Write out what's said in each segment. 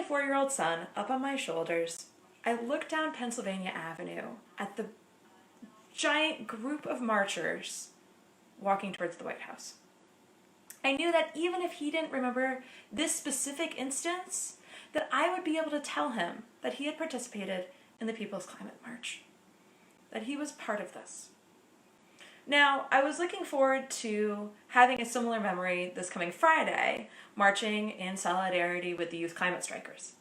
4-year-old son up on my shoulders, I looked down Pennsylvania Avenue at the giant group of marchers walking towards the White House. I knew that even if he didn't remember this specific instance, that I would be able to tell him that he had participated in the People's Climate March, that he was part of this. Now, I was looking forward to having a similar memory this coming Friday, marching in solidarity with the youth climate strikers.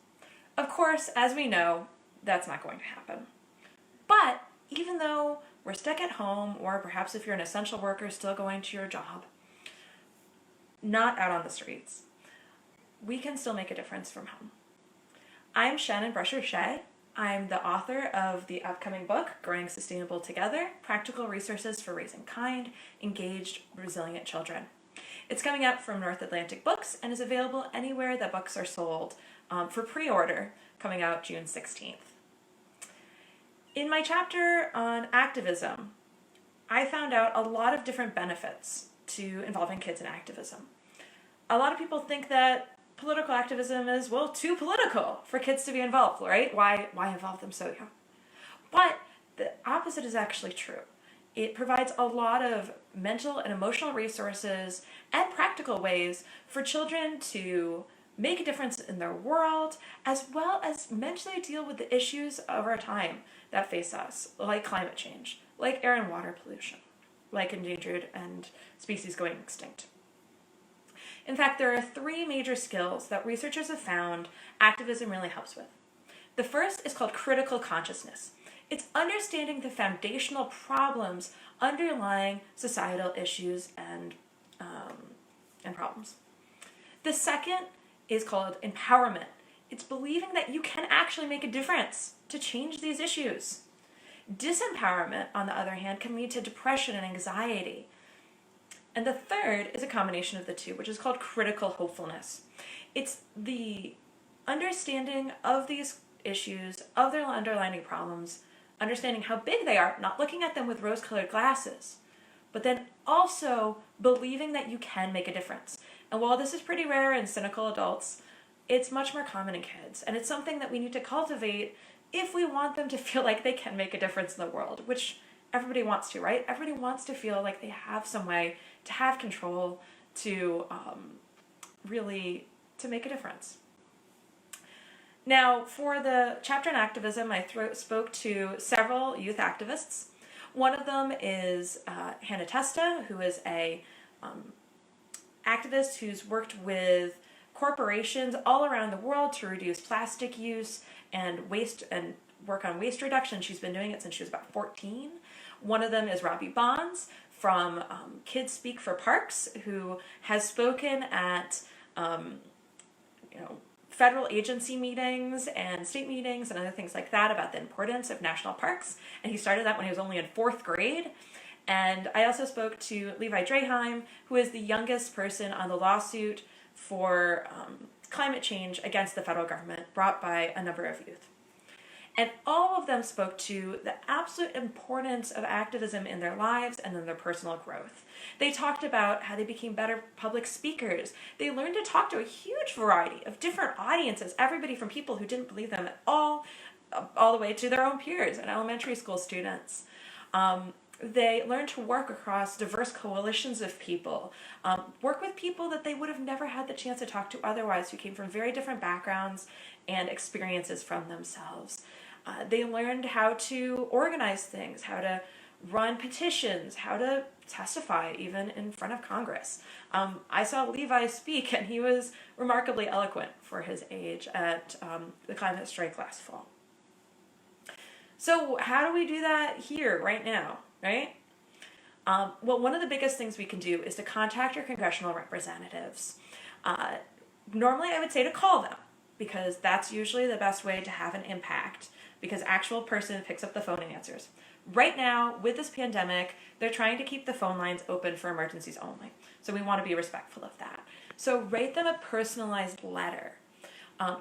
Of course, as we know, that's not going to happen. But even though we're stuck at home, or perhaps if you're an essential worker still going to your job, not out on the streets, we can still make a difference from home. I'm Shannon Brusher-Shea. I'm the author of the upcoming book, Growing Sustainable Together, Practical Resources for Raising Kind, Engaged, Resilient Children. It's coming out from North Atlantic Books and is available anywhere that books are sold for pre-order, coming out June 16th. In my chapter on activism, I found out a lot of different benefits to involving kids in activism. A lot of people think that political activism is, well, too political for kids to be involved, right? Why involve them so young? But the opposite is actually true. It provides a lot of mental and emotional resources and practical ways for children to make a difference in their world, as well as mentally deal with the issues of our time that face us, like climate change, like air and water pollution, like endangered and species going extinct. In fact, there are 3 major skills that researchers have found activism really helps with. The first is called critical consciousness. It's understanding the foundational problems underlying societal issues and problems. The second is called empowerment. It's believing that you can actually make a difference to change these issues. Disempowerment, on the other hand, can lead to depression and anxiety. And the third is a combination of the two, which is called critical hopefulness. It's the understanding of these issues, of their underlying problems, understanding how big they are, not looking at them with rose-colored glasses, but then also believing that you can make a difference. And while this is pretty rare in cynical adults, it's much more common in kids. And it's something that we need to cultivate if we want them to feel like they can make a difference in the world, which everybody wants to, right? Everybody wants to feel like they have some way to have control, to really to make a difference. Now, for the chapter on activism, I spoke to several youth activists. One of them is Hannah Testa, who is a activist who's worked with corporations all around the world to reduce plastic use and waste and work on waste reduction. She's been doing it since she was about 14. One of them is Robbie Bonds from Kids Speak for Parks, who has spoken at federal agency meetings and state meetings and other things like that about the importance of national parks. And he started that when he was only in 4th grade. And I also spoke to Levi Draheim, who is the youngest person on the lawsuit for climate change against the federal government brought by a number of youth. And all of them spoke to the absolute importance of activism in their lives and in their personal growth. They talked about how they became better public speakers. They learned to talk to a huge variety of different audiences, everybody from people who didn't believe them at all the way to their own peers and elementary school students. They learned to work across diverse coalitions of people, work with people that they would have never had the chance to talk to otherwise, who came from very different backgrounds and experiences from themselves. They learned how to organize things, how to run petitions, how to testify even in front of Congress. I saw Levi speak, and he was remarkably eloquent for his age at the climate strike last fall. So how do we do that here, right now, right? Well, one of the biggest things we can do is to contact your congressional representatives. Normally I would say to call them, because that's usually the best way to have an impact, because actual person picks up the phone and answers. Right now, with this pandemic, they're trying to keep the phone lines open for emergencies only. So we want to be respectful of that. So write them a personalized letter.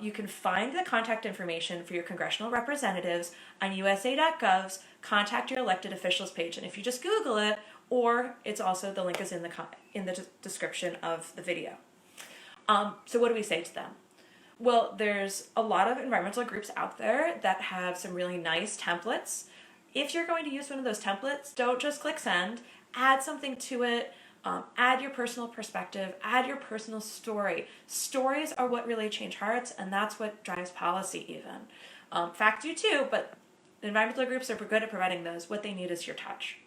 You can find the contact information for your congressional representatives on USA.gov's Contact Your Elected Officials page. And if you just Google it, or it's also, the link is in the description of the video. So what do we say to them? Well, there's a lot of environmental groups out there that have some really nice templates. If you're going to use one of those templates, don't just click send, add something to it, add your personal perspective, add your personal story. Stories are what really change hearts, and that's what drives policy even. Facts do too, but environmental groups are good at providing those. What they need is your touch.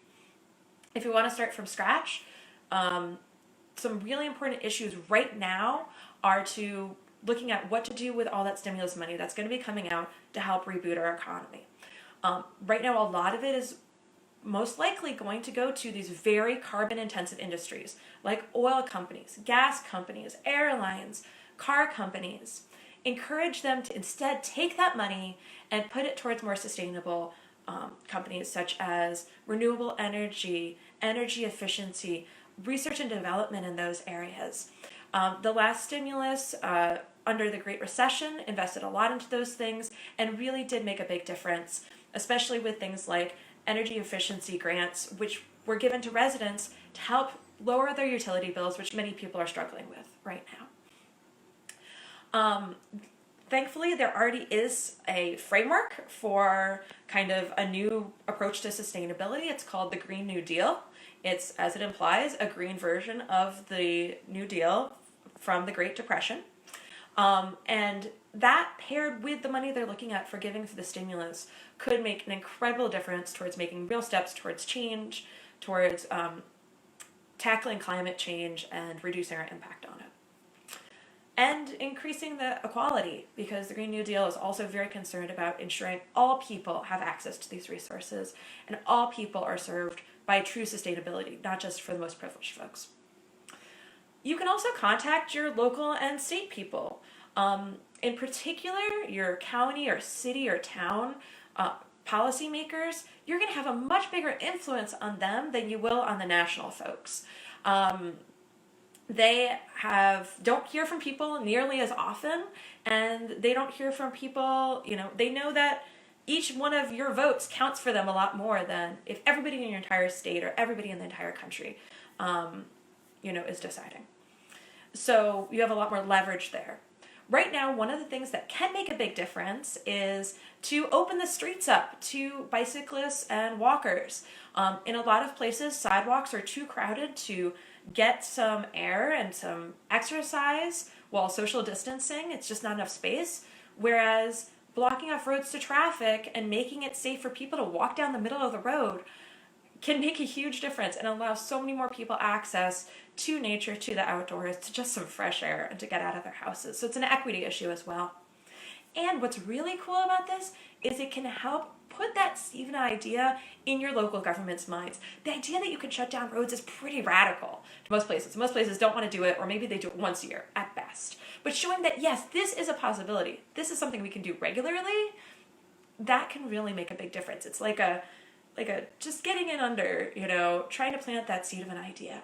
If you want to start from scratch, some really important issues right now are to looking at what to do with all that stimulus money that's going to be coming out to help reboot our economy. Right now, a lot of it is most likely going to go to these very carbon intensive industries like oil companies, gas companies, airlines, car companies. Encourage them to instead take that money and put it towards more sustainable companies such as renewable energy, energy efficiency, research and development in those areas. The last stimulus under the Great Recession invested a lot into those things and really did make a big difference, especially with things like energy efficiency grants, which were given to residents to help lower their utility bills, which many people are struggling with right now. Thankfully, there already is a framework for kind of a new approach to sustainability. It's called the Green New Deal. It's, as it implies, a green version of the New Deal from the Great Depression. And that paired with the money they're looking at for giving for the stimulus could make an incredible difference towards making real steps towards change, towards tackling climate change and reducing our impact on it. And increasing the equality, because the Green New Deal is also very concerned about ensuring all people have access to these resources and all people are served by true sustainability, not just for the most privileged folks. You can also contact your local and state people. In particular, your county or city or town policymakers. You're going to have a much bigger influence on them than you will on the national folks. They don't hear from people nearly as often, and they don't hear from people, they know that each one of your votes counts for them a lot more than if everybody in your entire state or everybody in the entire country, is deciding. So you have a lot more leverage there. Right now, one of the things that can make a big difference is to open the streets up to bicyclists and walkers. In a lot of places, sidewalks are too crowded to get some air and some exercise while social distancing. It's just not enough space. Whereas blocking off roads to traffic and making it safe for people to walk down the middle of the road can make a huge difference and allow so many more people access to nature, to the outdoors, to just some fresh air and to get out of their houses. So it's an equity issue as well. And what's really cool about this is it can help put that even idea in your local government's minds. The idea that you can shut down roads is pretty radical to most places. Most places don't want to do it, or maybe they do it once a year at best. But showing that, yes, this is a possibility, this is something we can do regularly, that can really make a big difference. It's like a just getting in under, trying to plant that seed of an idea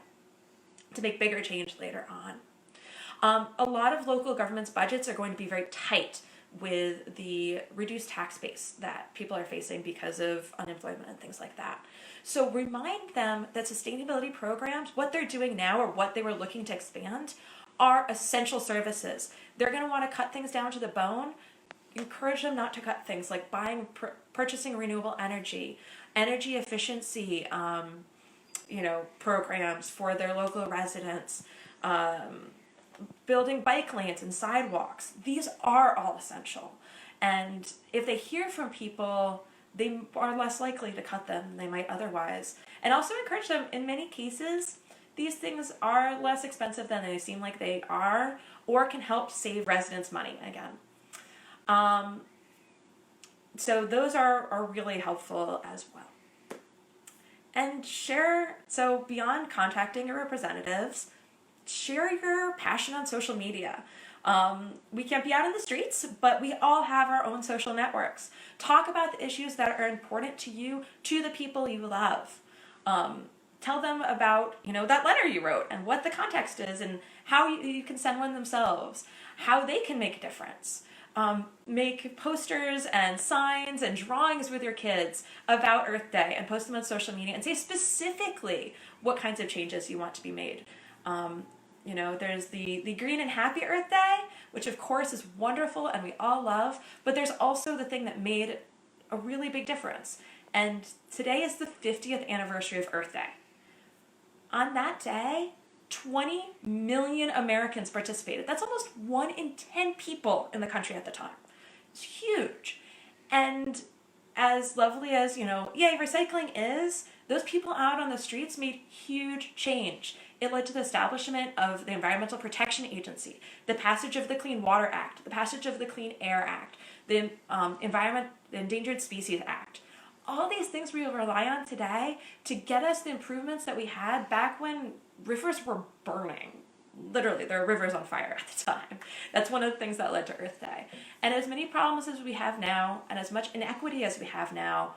to make bigger change later on. A lot of local governments' budgets are going to be very tight with the reduced tax base that people are facing because of unemployment and things like that. So remind them that sustainability programs, what they're doing now or what they were looking to expand, are essential services. They're going to want to cut things down to the bone. Encourage them not to cut things like purchasing renewable energy, energy efficiency, programs for their local residents, building bike lanes and sidewalks. These are all essential. And if they hear from people, they are less likely to cut them than they might otherwise. And also encourage them, in many cases, these things are less expensive than they seem like they are, or can help save residents money again. So those are really helpful as well. And so beyond contacting your representatives, share your passion on social media. We can't be out in the streets, but we all have our own social networks. Talk about the issues that are important to you, to the people you love. Tell them about, that letter you wrote and what the context is and how you can send one themselves, how they can make a difference. Make posters and signs and drawings with your kids about Earth Day and post them on social media and say specifically what kinds of changes you want to be made. There's the Green and Happy Earth Day, which of course is wonderful and we all love, but there's also the thing that made a really big difference. And today is the 50th anniversary of Earth Day. On that day, 20 million Americans participated. That's almost 1 in 10 people in the country at the time. It's huge. And as lovely as, yay, recycling is, those people out on the streets made huge change. It led to the establishment of the Environmental Protection Agency, the passage of the Clean Water Act, the passage of the Clean Air Act, the Endangered Species Act. All these things we rely on today to get us the improvements that we had back when rivers were burning. Literally, there were rivers on fire at the time. That's one of the things that led to Earth Day. And as many problems as we have now, and as much inequity as we have now,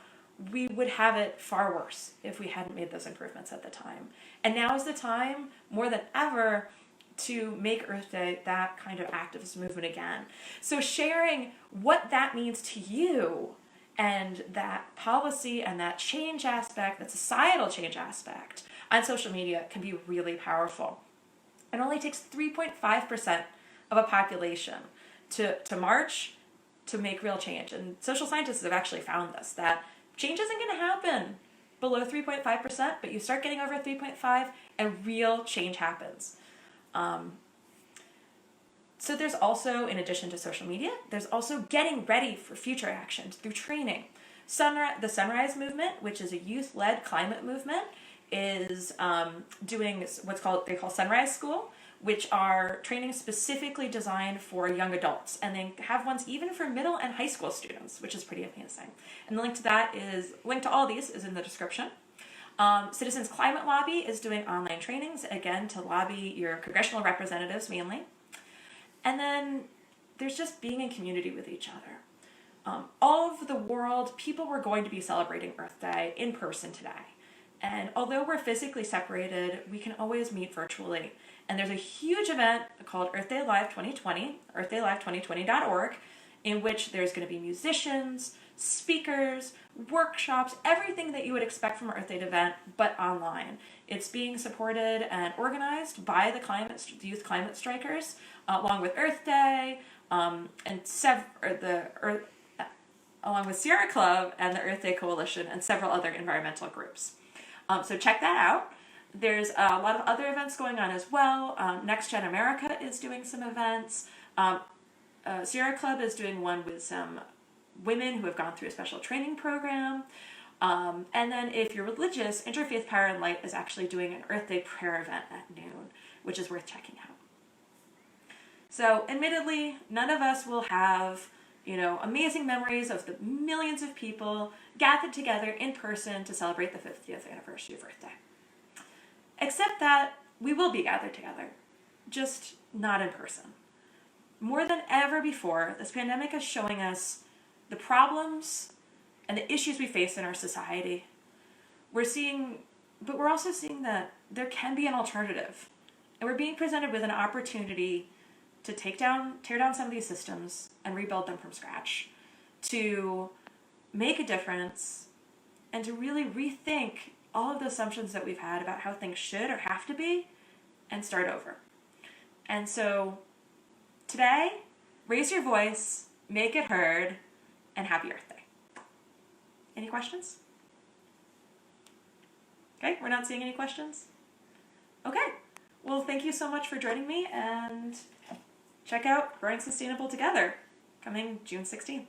we would have it far worse if we hadn't made those improvements at the time. And now is the time, more than ever, to make Earth Day that kind of activist movement again. So sharing what that means to you, and that policy and that change aspect, that societal change aspect on social media can be really powerful. It only takes 3.5% of a population to march to make real change. And social scientists have actually found this, that change isn't going to happen below 3.5%, but you start getting over 3.5 and real change happens. So there's also, in addition to social media, there's also getting ready for future actions through training. The Sunrise Movement, which is a youth-led climate movement, is doing they call Sunrise School, which are training specifically designed for young adults. And they have ones even for middle and high school students, which is pretty amazing. And the link to all these is in the description. Citizens Climate Lobby is doing online trainings, again, to lobby your congressional representatives mainly. And then there's just being in community with each other. All over the world, people were going to be celebrating Earth Day in person today. And although we're physically separated, we can always meet virtually. And there's a huge event called Earth Day Live 2020, earthday-live2020.org, in which there's going to be musicians, speakers, workshops, everything that you would expect from an Earth Day event, but online. It's being supported and organized by the Youth Climate Strikers, along with Earth Day, along with Sierra Club and the Earth Day Coalition and several other environmental groups. So check that out. There's a lot of other events going on as well. Next Gen America is doing some events. Sierra Club is doing one with some women who have gone through a special training program. And then if you're religious, Interfaith Power and Light is actually doing an Earth Day prayer event at noon, which is worth checking out. So admittedly, none of us will have, amazing memories of the millions of people gathered together in person to celebrate the 50th anniversary of Earth Day. Except that we will be gathered together, just not in person. More than ever before, this pandemic is showing us the problems and the issues we face in our society. We're also seeing that there can be an alternative. And we're being presented with an opportunity to tear down some of these systems and rebuild them from scratch, to make a difference, and to really rethink all of the assumptions that we've had about how things should or have to be, and start over. And so today, raise your voice, make it heard, and happy Earth Day. Any questions? Okay, we're not seeing any questions? Okay, well, thank you so much for joining me, and check out Growing Sustainable Together, coming June 16th.